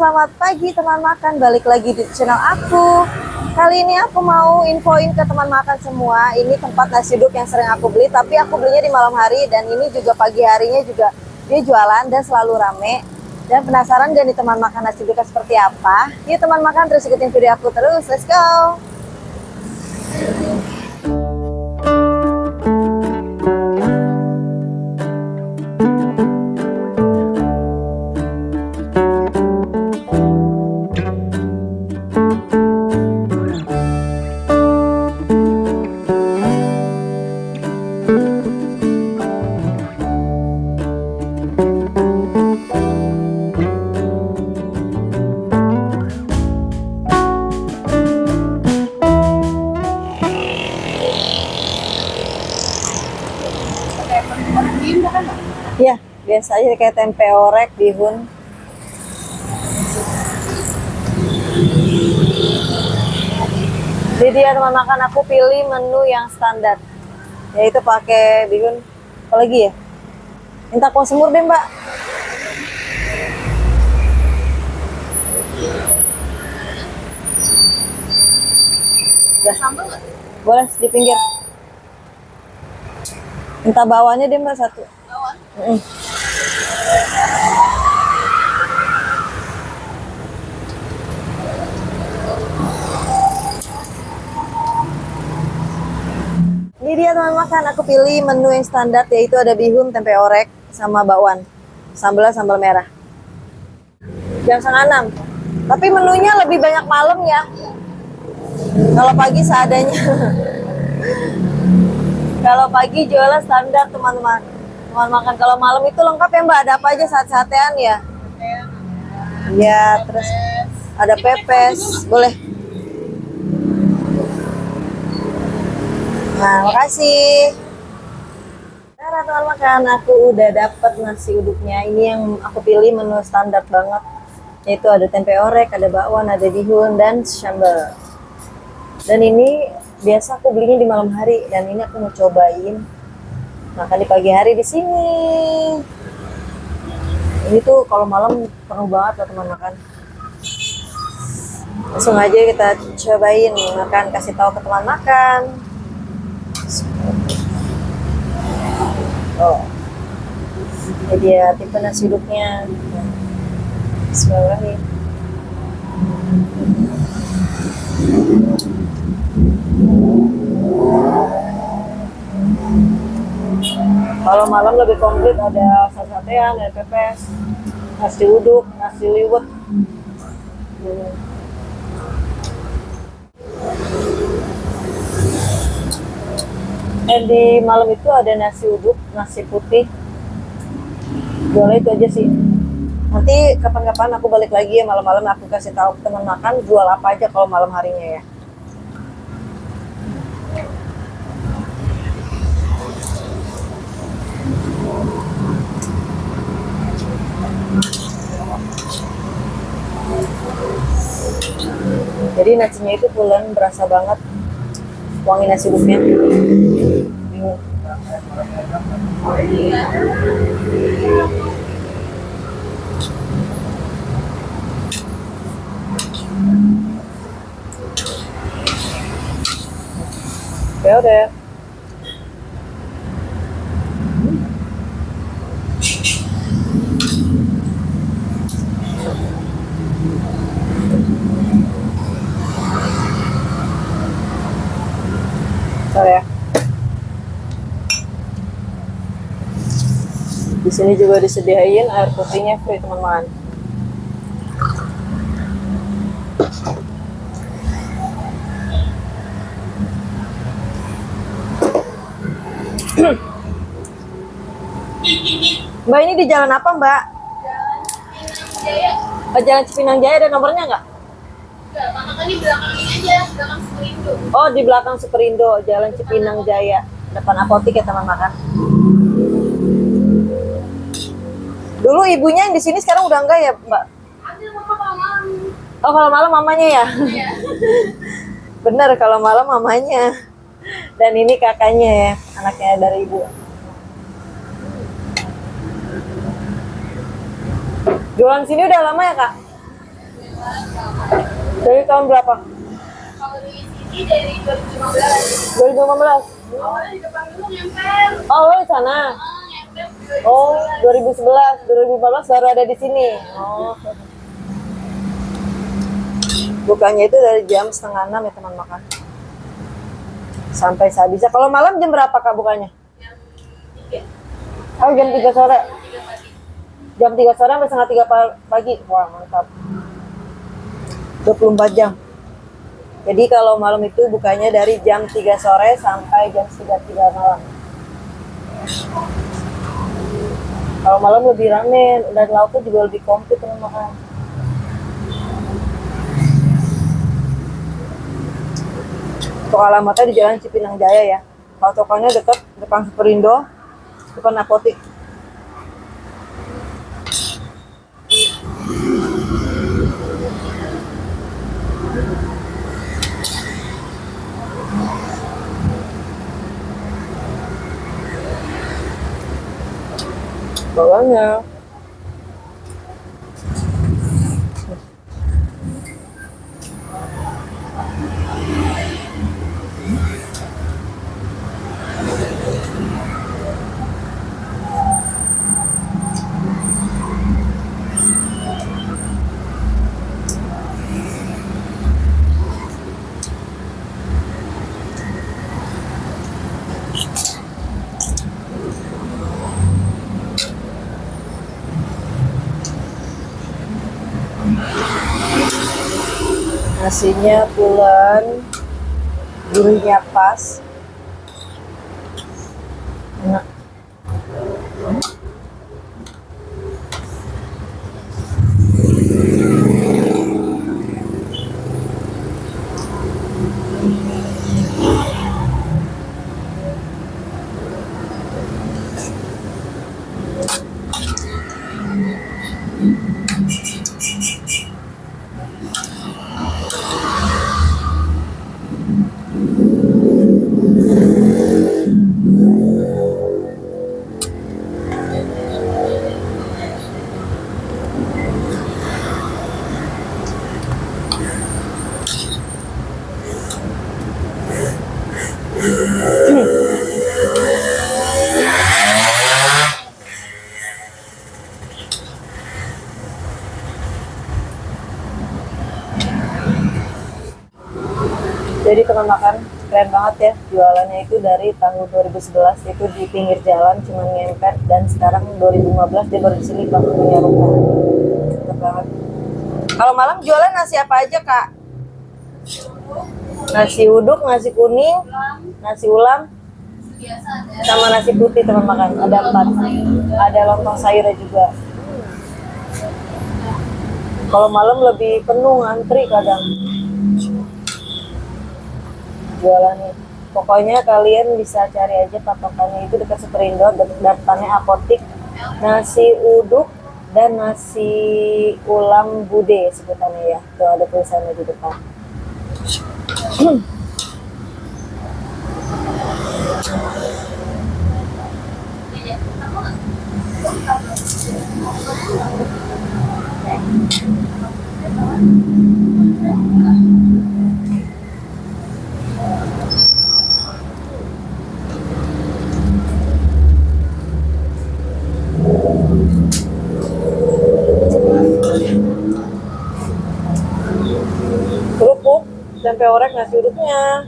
selamat pagi teman makan. Balik lagi di channel aku. Kali ini aku mau infoin ke teman makan semua. Ini tempat nasi uduk yang sering aku beli, tapi aku belinya di malam hari. Dan ini juga pagi harinya juga dia jualan dan selalu rame. Dan penasaran gak nih teman makan nasi uduknya seperti apa? Yuk teman makan, terus ikutin video aku terus. Let's go! Ya, biasa aja kayak tempe orek, bihun. Jadi dia teman makan, aku pilih menu yang standar, yaitu pakai bihun. Apa lagi ya? Minta kuah semur deh mbak. Ya. Sambal nggak? Boleh di pinggir. Minta bawahnya deh mbak satu. Bawah? Ini dia teman makan, aku pilih menu yang standar, yaitu ada bihun, tempe orek, sama bakwan. Sambalnya sambal merah. Jam 5:30. Tapi menunya lebih banyak malam ya. Kalau pagi seadanya. Kalau pagi jualnya standar teman-teman. Teman makan, kalau malam itu lengkap ya mbak, ada apa aja sate-satean ya? Ya, terus ada pepes, boleh. Nah, makasih. Nah, teman makan, aku udah dapet nasi uduknya. Ini yang aku pilih menu standar banget. Yaitu ada tempe orek, ada bakwan, ada bihun, dan sambal. Dan ini biasa aku belinya di malam hari, dan ini aku mau cobain makan di pagi hari di sini. Ini tuh kalau malam penuh banget loh teman makan. Langsung aja kita cobain makan, kasih tahu ke teman makan. Oh, ini dia tipe nasi uduknya. Bismillahirrahmanirrahim. Kalau malam lebih komplit, ada sate-satean, ada pepes, nasi uduk, nasi liwet. Dan di malam itu ada nasi uduk, nasi putih. Jualnya itu aja sih. Nanti kapan-kapan aku balik lagi ya malam-malam, aku kasih tahu teman makan jual apa aja kalau malam harinya ya. Jadi nasinya itu pulen, berasa banget wangi nasi uduknya. Ya udah. Sorry ya. Di sini juga disediain air putihnya free teman-teman. Mbak, ini di jalan apa mbak? Jalan Cipinang Jaya. Ada nomornya nggak? Enggak, makan di belakang ini aja, belakang Superindo. Oh, di belakang Superindo, Jalan Cipinang Jaya, depan apotik ya teman makan. Dulu ibunya yang di sini, sekarang udah enggak ya mbak? Ada mama kalau malam. Oh, kalau malam mamanya ya? Iya. Bener, kalau malam mamanya. Dan ini kakaknya ya, anaknya dari ibu. Jualan sini udah lama ya kak? Dari tahun berapa? Kalau di sini dari 2015. 2015. Awalnya di depan dulu nempel. Oh, lo di sana. Nempel Oh, 2011, 2014 baru ada di sini. Oh. Bukanya itu dari jam setengah 6 ya teman makan. Sampai sehabisnya. Kalau malam jam berapa Kak bukanya? jam 3. Oh, jam 3 sore. 3 pagi. Jam 3 sore sampai setengah 3 pagi. Wah, mantap. 24 jam. Jadi kalau malam itu bukanya dari jam 3 sore sampai jam 3 malam. Kalau malam lebih rame dan lauknya juga lebih komplit teman makan. Untuk alamatnya di Jalan Cipinang Jaya ya. Kalau tokonya dekat depan Superindo, depan apotik. Bawahnya. Nasinya pulen, gurihnya pas, enak. Jadi teman makan keren banget ya, jualannya itu dari tahun 2011 itu di pinggir jalan cuma ngempet, dan sekarang 2015 dia baru di sini Bang punya rumah. Mantap banget. Kalau malam jualan nasi apa aja Kak? Nasi uduk, nasi kuning, nasi ulam, Biasa ada. sama nasi putih teman makan. Ada 4. Ada lontong sayurnya juga. Kalau malam lebih penuh, ngantri kadang jualannya. Pokoknya kalian bisa cari aja patokannya itu dekat Superindo, depannya apotik. Nasi uduk dan nasi ulam bude sebutannya ya. Tuh ada tulisannya di depan. Kerupuk, tempe orek, nasi uduknya.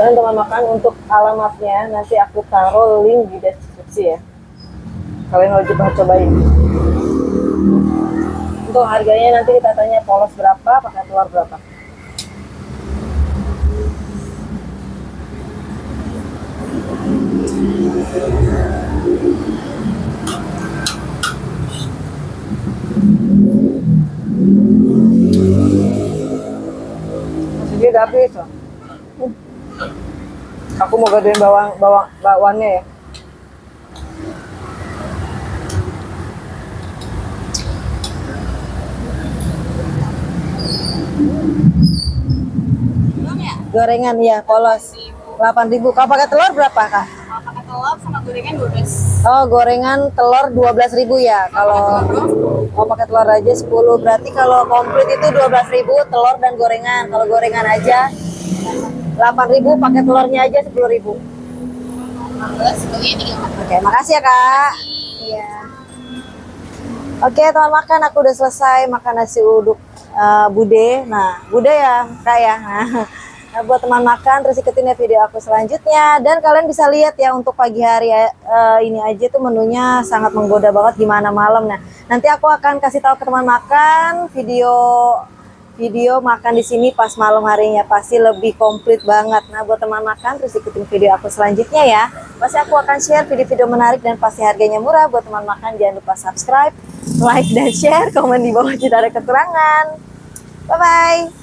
Dan teman makan untuk alamatnya nanti aku taruh link di deskripsi ya. Kalian wajib cobain. Untuk harganya nanti kita tanya polos berapa, pakai telur berapa. tidak habis. Aku mau gadoin bawaannya ya. Gorengan ya, polos. 8.000. Kalau pakai telur berapa, Kak? Kalau pakai telur sama gorengan 12. Oh, gorengan telur 12.000 ya. Kalau mau pakai telur aja 10. Berarti kalau komplit itu 12.000 telur dan gorengan. Kalau gorengan aja 8.000, pakai telurnya aja 10.000. 15, sebagai 3. Oke, makasih ya, Kak. Iya. Oke, teman makan, aku udah selesai makan nasi uduk bude. Nah, bude ya, Kak ya. Nah, buat teman makan, terus ikutin ya video aku selanjutnya. Dan kalian bisa lihat ya untuk pagi hari ini aja tuh menunya sangat menggoda banget, gimana malam. Nah, nanti aku akan kasih tahu ke teman makan video makan di sini pas malam harinya, pasti lebih komplit banget. Nah, buat teman makan, terus ikutin video aku selanjutnya ya. Pasti aku akan share video-video menarik dan pasti harganya murah. Buat teman makan, jangan lupa subscribe, like, dan share. Komen di bawah jika ada kekurangan. Bye-bye.